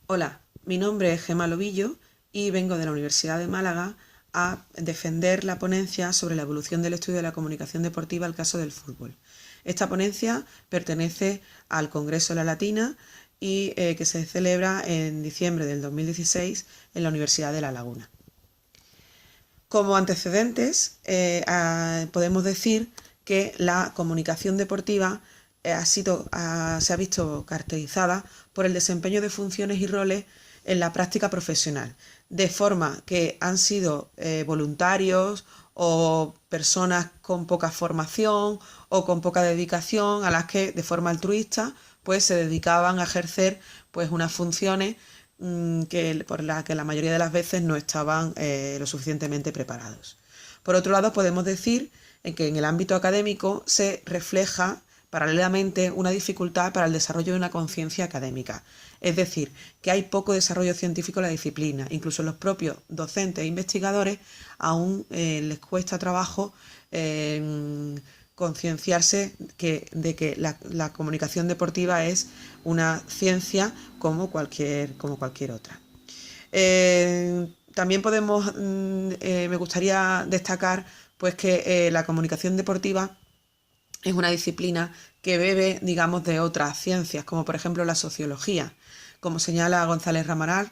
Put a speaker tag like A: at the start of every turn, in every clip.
A: Hola, mi nombre es Gemma Lobillo y vengo de la Universidad de Málaga a defender la ponencia sobre la evolución del estudio de la comunicación deportiva al caso del fútbol. Esta ponencia pertenece al Congreso de la Latina y que se celebra en diciembre del 2016 en la Universidad de La Laguna. Como antecedentes, podemos decir que la comunicación deportiva se ha visto caracterizada por el desempeño de funciones y roles en la práctica profesional, de forma que han sido voluntarios o personas con poca formación o con poca dedicación a las que de forma altruista pues se dedicaban a ejercer pues unas funciones por las que la mayoría de las veces no estaban lo suficientemente preparados. Por otro lado, podemos decir que en el ámbito académico se refleja paralelamente una dificultad para el desarrollo de una conciencia académica. Es decir, que hay poco desarrollo científico en la disciplina. Incluso los propios docentes e investigadores aún les cuesta trabajo concienciarse de que la comunicación deportiva es una ciencia como cualquier otra. También me gustaría destacar pues que la comunicación deportiva es una disciplina que bebe, digamos, de otras ciencias, como por ejemplo la sociología. Como señala González Ramaral,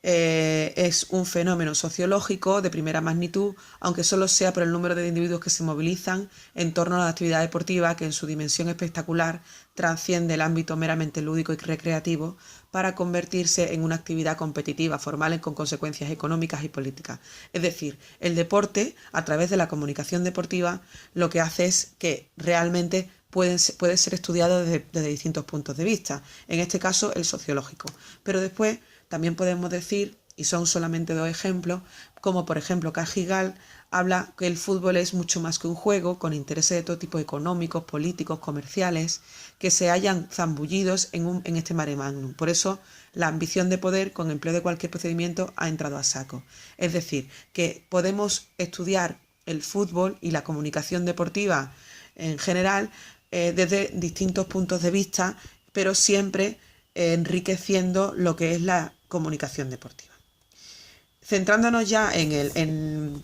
A: es un fenómeno sociológico de primera magnitud, aunque solo sea por el número de individuos que se movilizan en torno a la actividad deportiva que en su dimensión espectacular trasciende el ámbito meramente lúdico y recreativo para convertirse en una actividad competitiva, formal con consecuencias económicas y políticas. Es decir, el deporte, a través de la comunicación deportiva, lo que hace es que realmente puede ser estudiado desde distintos puntos de vista, en este caso el sociológico. Pero después también podemos decir, y son solamente dos ejemplos, como por ejemplo Cajigal habla que el fútbol es mucho más que un juego, con intereses de todo tipo económicos, políticos, comerciales, que se hayan zambullidos en este mare magnum. Por eso la ambición de poder, con empleo de cualquier procedimiento, ha entrado a saco. Es decir, que podemos estudiar el fútbol y la comunicación deportiva en general desde distintos puntos de vista, pero siempre enriqueciendo lo que es la comunicación deportiva. Centrándonos ya en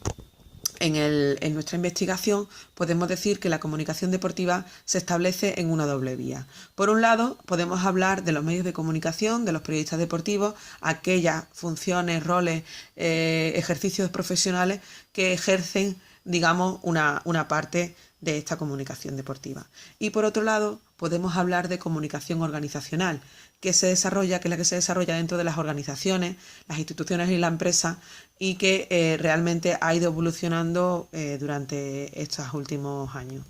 A: nuestra investigación, podemos decir que la comunicación deportiva se establece en una doble vía. Por un lado, podemos hablar de los medios de comunicación, de los periodistas deportivos, aquellas funciones, roles, ejercicios profesionales que ejercen, digamos, una parte de esta comunicación deportiva. Y por otro lado, podemos hablar de comunicación organizacional, que es la que se desarrolla dentro de las organizaciones, las instituciones y la empresa, y que realmente ha ido evolucionando durante estos últimos años.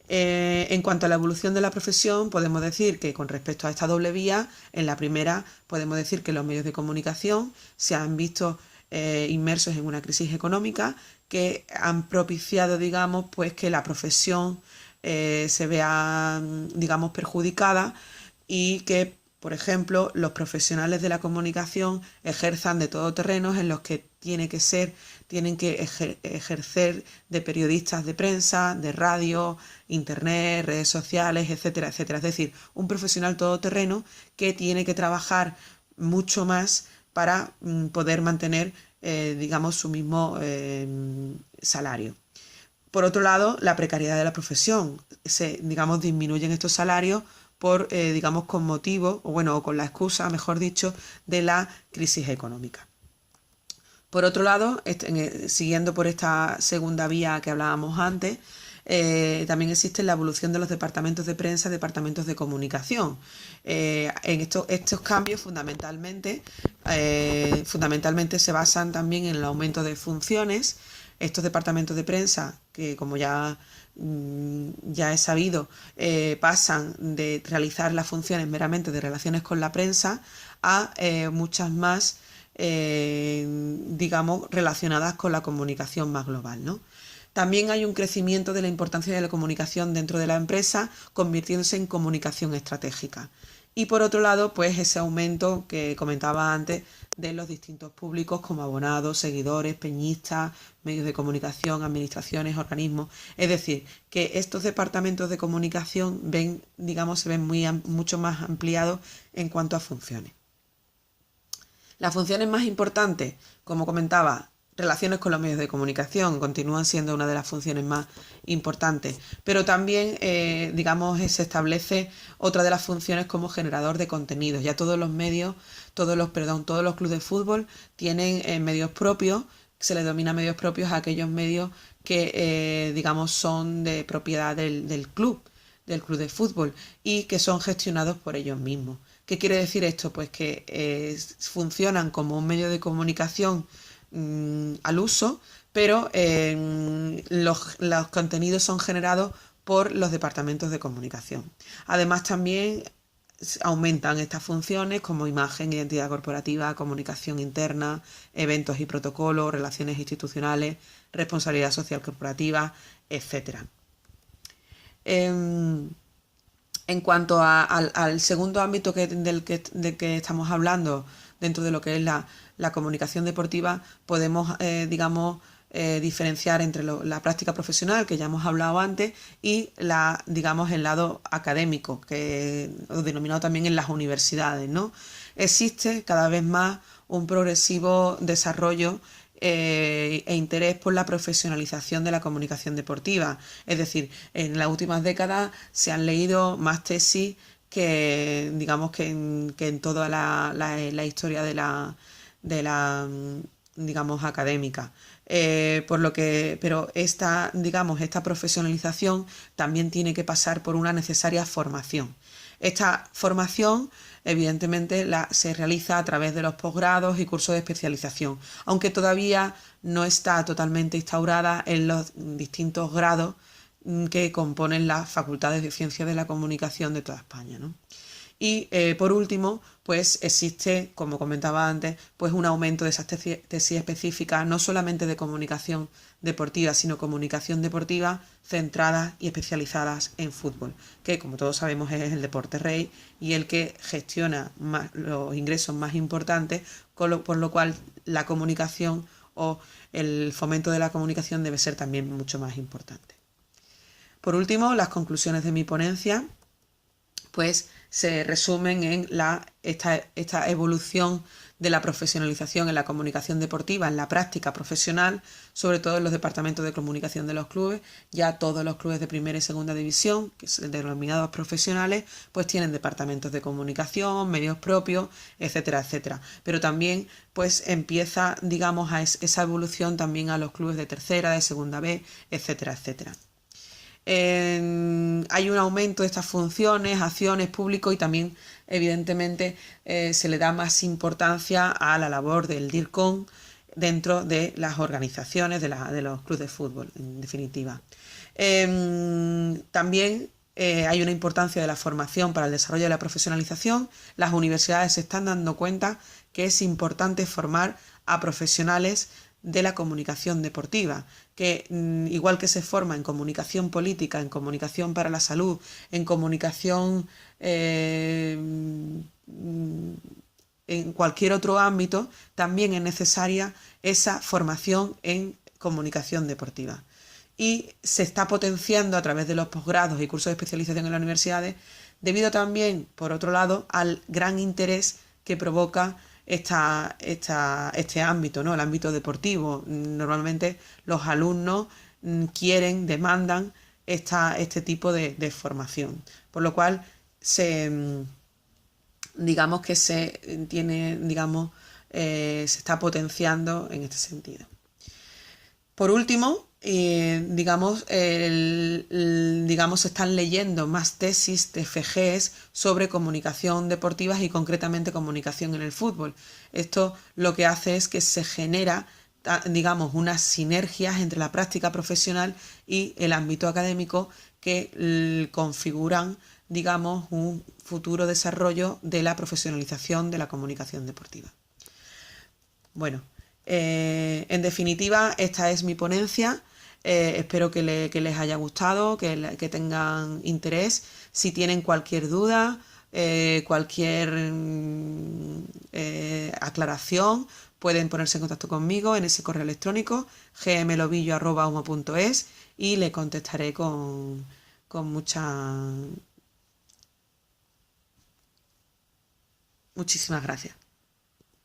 A: En cuanto a la evolución de la profesión, podemos decir que con respecto a esta doble vía, en la primera podemos decir que los medios de comunicación se han visto inmersos en una crisis económica que han propiciado, digamos, pues que la profesión se vea, digamos, perjudicada y que, por ejemplo, los profesionales de la comunicación ejerzan de todo terrenos en los que tienen que ejercer de periodistas de prensa, de radio, internet, redes sociales, etcétera, etcétera. Es decir, un profesional todoterreno que tiene que trabajar mucho más para poder mantener, digamos, su mismo salario. Por otro lado, la precariedad de la profesión. Digamos, disminuyen estos salarios digamos, con motivo, o con la excusa, mejor dicho, de la crisis económica. Por otro lado, siguiendo por esta segunda vía que hablábamos antes, también existe la evolución de los departamentos de prensa, departamentos de comunicación. En estos cambios fundamentalmente se basan también en el aumento de funciones. Estos departamentos de prensa, que como ya es sabido, pasan de realizar las funciones meramente de relaciones con la prensa a muchas más, digamos, relacionadas con la comunicación más global, ¿no? También hay un crecimiento de la importancia de la comunicación dentro de la empresa, convirtiéndose en comunicación estratégica. Y por otro lado, pues ese aumento que comentaba antes de los distintos públicos como abonados, seguidores, peñistas, medios de comunicación, administraciones, organismos. Es decir, que estos departamentos de comunicación se ven mucho más ampliados en cuanto a funciones. Las funciones más importantes, como comentaba, relaciones con los medios de comunicación continúan siendo una de las funciones más importantes, pero también, digamos, se establece otra de las funciones como generador de contenidos. Ya todos los medios, todos los clubes de fútbol tienen medios propios, se les denomina medios propios a aquellos medios que, digamos, son de propiedad del club de fútbol y que son gestionados por ellos mismos. ¿Qué quiere decir esto? Pues que funcionan como un medio de comunicación al uso, pero los contenidos son generados por los departamentos de comunicación. Además, también aumentan estas funciones como imagen, identidad corporativa, comunicación interna, eventos y protocolos, relaciones institucionales, responsabilidad social corporativa, etc. En cuanto al segundo ámbito del que estamos hablando, dentro de lo que es la comunicación deportiva, podemos, digamos, diferenciar entre la práctica profesional, que ya hemos hablado antes, y digamos, el lado académico, que denominado también en las universidades, ¿no? Existe cada vez más un progresivo desarrollo e interés por la profesionalización de la comunicación deportiva. Es decir, en las últimas décadas se han leído más tesis que, digamos, que en toda la historia de la digamos, académica. Pero digamos, esta profesionalización también tiene que pasar por una necesaria formación. Esta formación, evidentemente, se realiza a través de los posgrados y cursos de especialización, aunque todavía no está totalmente instaurada en los distintos grados que componen las facultades de Ciencias de la Comunicación de toda España, ¿no? Y por último, pues existe, como comentaba antes, pues un aumento de esas tesis específicas, no solamente de comunicación deportiva, sino comunicación deportiva centradas y especializadas en fútbol, que como todos sabemos es el deporte rey y el que gestiona los ingresos más importantes, por lo cual la comunicación o el fomento de la comunicación debe ser también mucho más importante. Por último, las conclusiones de mi ponencia pues se resumen en esta evolución de la profesionalización en la comunicación deportiva, en la práctica profesional, sobre todo en los departamentos de comunicación de los clubes. Ya todos los clubes de primera y segunda división, que son denominados profesionales, pues tienen departamentos de comunicación, medios propios, etcétera, etcétera. Pero también pues empieza, digamos, esa evolución también a los clubes de tercera, de segunda B, etcétera, etcétera. Hay un aumento de estas funciones, acciones, público y también evidentemente se le da más importancia a la labor del DIRCON dentro de las organizaciones de los clubes de fútbol, en definitiva. También hay una importancia de la formación para el desarrollo de la profesionalización. Las universidades se están dando cuenta que es importante formar a profesionales de la comunicación deportiva, que igual que se forma en comunicación política, en comunicación para la salud, en comunicación en cualquier otro ámbito, también es necesaria esa formación en comunicación deportiva. Y se está potenciando a través de los posgrados y cursos de especialización en las universidades, debido también, por otro lado, al gran interés que provoca este ámbito, ¿no? El ámbito deportivo. Normalmente los alumnos demandan este tipo de formación, por lo cual digamos que se está potenciando en este sentido. Por último, digamos, se están leyendo más tesis de FGs sobre comunicación deportiva y concretamente comunicación en el fútbol. Esto lo que hace es que se genera, digamos, unas sinergias entre la práctica profesional y el ámbito académico que configuran, digamos, un futuro desarrollo de la profesionalización de la comunicación deportiva. Bueno, en definitiva, esta es mi ponencia. Espero que les haya gustado, que tengan interés. Si tienen cualquier duda, cualquier aclaración, pueden ponerse en contacto conmigo en ese correo electrónico gmlobillo@uma.es y le contestaré con muchísimas gracias.